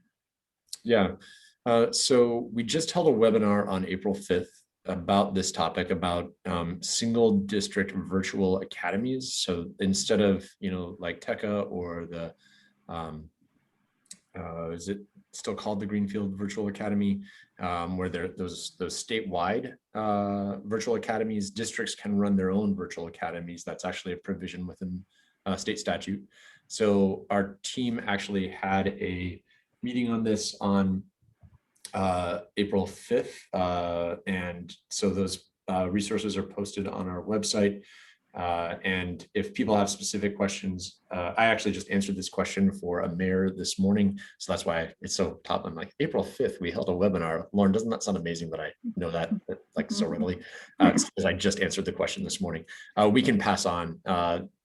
Yeah. So we just held a webinar on April 5th about this topic, about single district virtual academies. So instead of, like TECA or the, is it still called the Greenfield Virtual Academy, where those statewide virtual academies, districts can run their own virtual academies. That's actually a provision within state statute. So our team actually had a meeting on this on April 5th. And so those resources are posted on our website. And if people have specific questions, I actually just answered this question for a mayor this morning. So that's why it's so top. I'm like, April 5th, we held a webinar. Lauren, doesn't that sound amazing that I know that like so readily? It's because I just answered the question this morning. We can pass on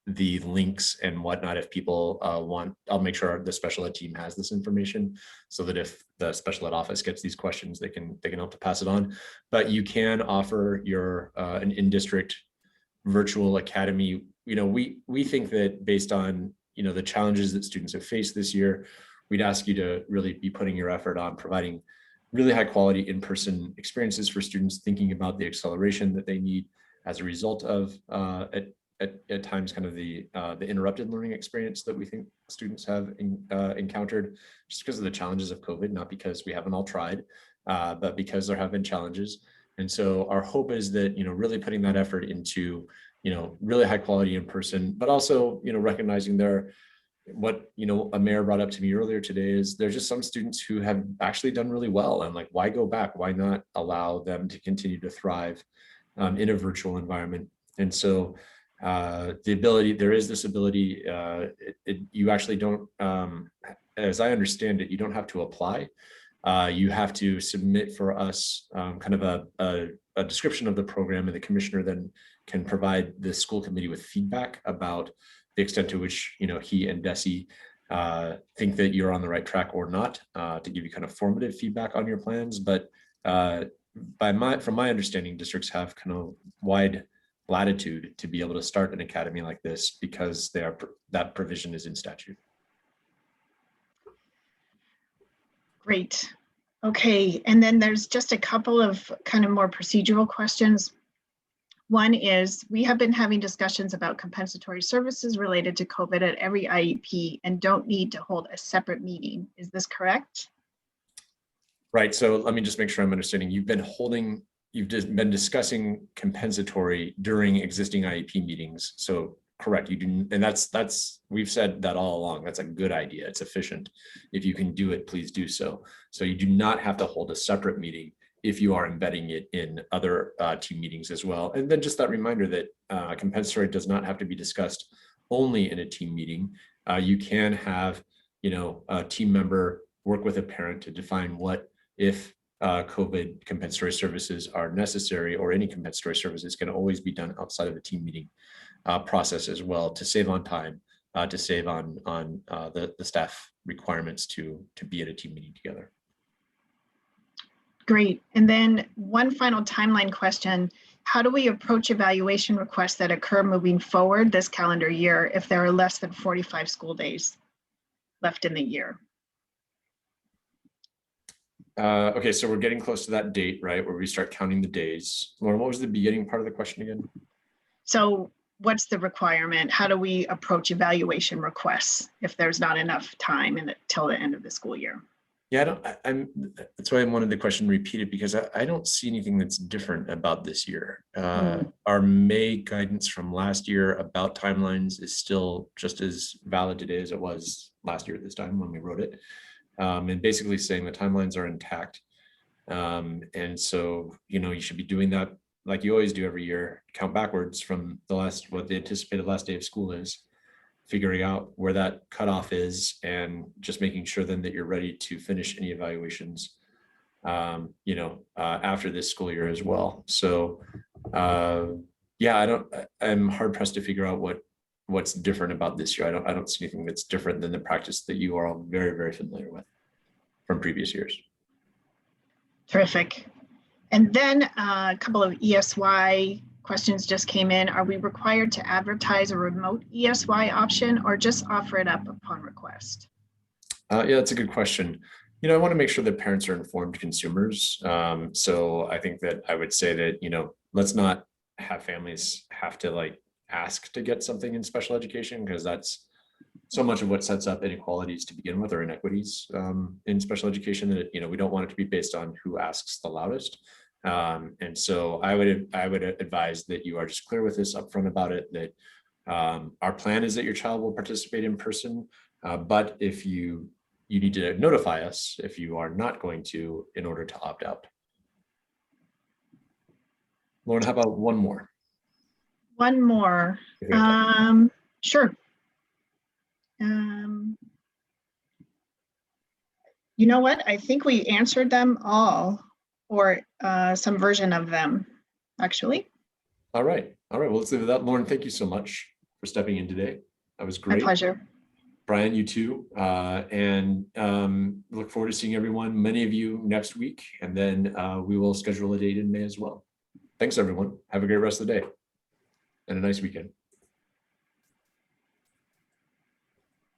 the links and whatnot if people want. I'll make sure the special ed team has this information so that if the special ed office gets these questions, they can help to pass it on. But you can offer your an in-district virtual academy. We think that based on the challenges that students have faced this year, we'd ask you to really be putting your effort on providing really high quality in-person experiences for students, thinking about the acceleration that they need as a result of at times kind of the interrupted learning experience that we think students have encountered just because of the challenges of COVID, not because we haven't all tried, but because there have been challenges. And so our hope is that, really putting that effort into, really high quality in person, but also, recognizing what a mayor brought up to me earlier today is there's just some students who have actually done really well, and like, why go back? Why not allow them to continue to thrive in a virtual environment? And so there is this ability, you actually don't, as I understand it, you don't have to apply. You have to submit for us kind of a description of the program, and the commissioner then can provide the school committee with feedback about the extent to which he and DESE think that you're on the right track or not, to give you kind of formative feedback on your plans. But from my understanding, districts have kind of wide latitude to be able to start an academy like this because that provision is in statute. Great. Okay, and then there's just a couple of kind of more procedural questions. One is, we have been having discussions about compensatory services related to COVID at every IEP and don't need to hold a separate meeting. Is this correct? Right, so let me just make sure I'm understanding. You've just been discussing compensatory during existing IEP meetings. So correct, you do, and that's we've said that all along. That's a good idea. It's efficient. If you can do it, please do so. So you do not have to hold a separate meeting if you are embedding it in other team meetings as well. And then just that reminder that compensatory does not have to be discussed only in a team meeting. You can have, a team member work with a parent to define what if COVID compensatory services are necessary, or any compensatory services can always be done outside of the team meeting process as well, to save on time, to save on the staff requirements to be at a team meeting together. Great. And then one final timeline question. How do we approach evaluation requests that occur moving forward this calendar year if there are less than 45 school days left in the year? Okay, so we're getting close to that date, right, where we start counting the days. Lauren, what was the beginning part of the question again? So what's the requirement? How do we approach evaluation requests if there's not enough time till the end of the school year? Yeah, that's why I wanted the question repeated, because I don't see anything that's different about this year. Our May guidance from last year about timelines is still just as valid today as it was last year at this time when we wrote it. And basically saying the timelines are intact. And so, you should be doing that like you always do every year, count backwards from what the anticipated last day of school is, figuring out where that cutoff is, and just making sure then that you're ready to finish any evaluations, after this school year as well. So, yeah, I'm hard pressed to figure out what's different about this year. I don't see anything that's different than the practice that you are all very, very familiar with from previous years. Terrific. And then a couple of ESY questions just came in. Are we required to advertise a remote ESY option or just offer it up upon request? Yeah, that's a good question. I want to make sure that parents are informed consumers. So I think that I would say that, let's not have families have to ask to get something in special education, because that's so much of what sets up inequalities to begin with, or inequities in special education, that we don't want it to be based on who asks the loudest. And so I would advise that you are just clear with this upfront about it, that our plan is that your child will participate in person, but if you need to notify us if you are not going to, in order to opt out. Lauren, how about one more? One more. Sure. You know what? I think we answered them all, or some version of them, actually. All right. Well, let's leave it at that. Lauren, thank you so much for stepping in today. That was great. My pleasure. Brian, you too. And look forward to seeing many of you next week. And then we will schedule a date in May as well. Thanks, everyone. Have a great rest of the day and a nice weekend.